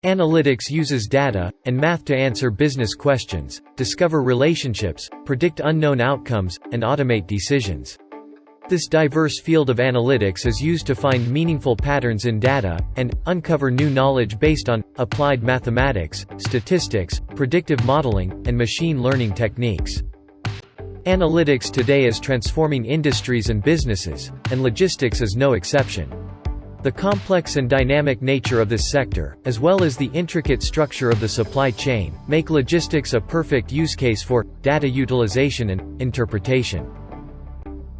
Analytics uses data and math to answer business questions, discover relationships, predict unknown outcomes, and automate decisions. This diverse field of analytics is used to find meaningful patterns in data, and uncover new knowledge based on applied mathematics, statistics, predictive modeling, and machine learning techniques. Analytics today is transforming industries and businesses, and logistics is no exception. The complex and dynamic nature of this sector, as well as the intricate structure of the supply chain, make logistics a perfect use case for data utilization and interpretation.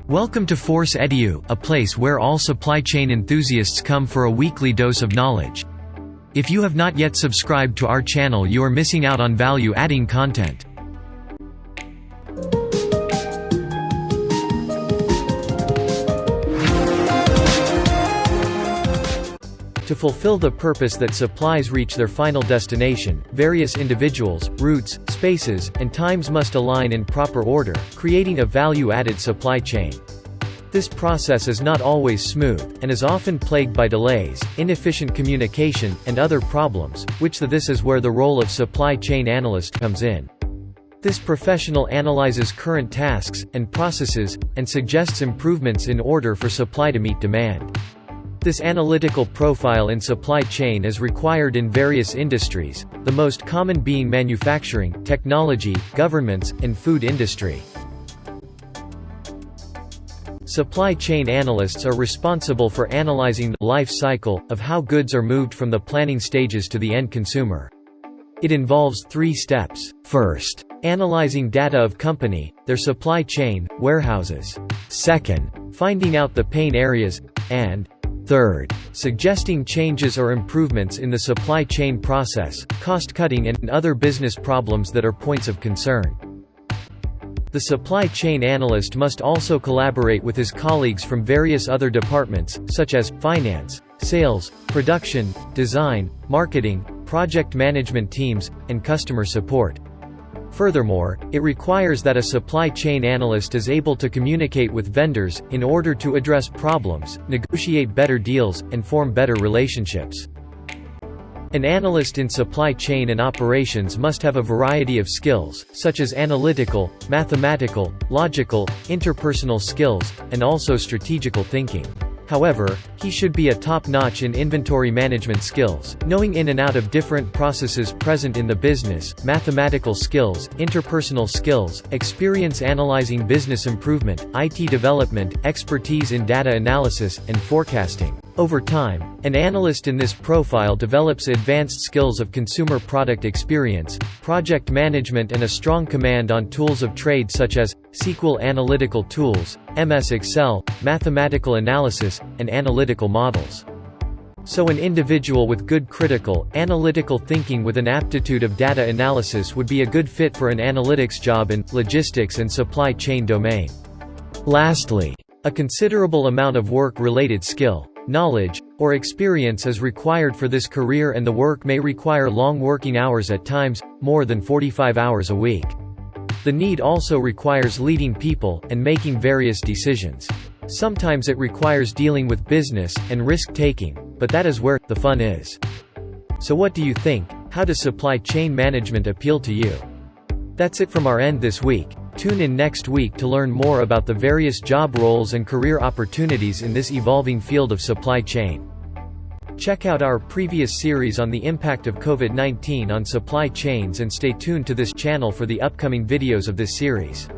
Welcome to Force Edu, a place where all supply chain enthusiasts come for a weekly dose of knowledge. If you have not yet subscribed to our channel, you are missing out on value-adding content. To fulfill the purpose that supplies reach their final destination, various individuals, routes, spaces, and times must align in proper order, creating a value-added supply chain. This process is not always smooth, and is often plagued by delays, inefficient communication, and other problems, this is where the role of supply chain analyst comes in. This professional analyzes current tasks and processes, and suggests improvements in order for supply to meet demand. This analytical profile in supply chain is required in various industries, the most common being manufacturing, technology, governments, and food industry. Supply chain analysts are responsible for analyzing the life cycle of how goods are moved from the planning stages to the end consumer. It involves 3 steps. First, analyzing data of company, their supply chain, warehouses. Second, finding out the pain areas, and third, suggesting changes or improvements in the supply chain process, cost-cutting and other business problems that are points of concern. The supply chain analyst must also collaborate with his colleagues from various other departments, such as finance, sales, production, design, marketing, project management teams, and customer support. Furthermore, it requires that a supply chain analyst is able to communicate with vendors, in order to address problems, negotiate better deals, and form better relationships. An analyst in supply chain and operations must have a variety of skills, such as analytical, mathematical, logical, interpersonal skills, and also strategical thinking. However, he should be a top-notch in inventory management skills, knowing in and out of different processes present in the business, mathematical skills, interpersonal skills, experience analyzing business improvement, IT development, expertise in data analysis, and forecasting. Over time, an analyst in this profile develops advanced skills of consumer product experience, project management, and a strong command on tools of trade such as SQL analytical tools, MS Excel, mathematical analysis, and analytical models. So an individual with good critical, analytical thinking with an aptitude of data analysis would be a good fit for an analytics job in logistics and supply chain domain. Lastly, a considerable amount of work-related skill, knowledge, or experience is required for this career, and the work may require long working hours, at times, more than 45 hours a week. The need also requires leading people, and making various decisions. Sometimes it requires dealing with business, and risk-taking, but that is where the fun is. So what do you think? How does supply chain management appeal to you? That's it from our end this week. Tune in next week to learn more about the various job roles and career opportunities in this evolving field of supply chain. Check out our previous series on the impact of COVID-19 on supply chains, and stay tuned to this channel for the upcoming videos of this series.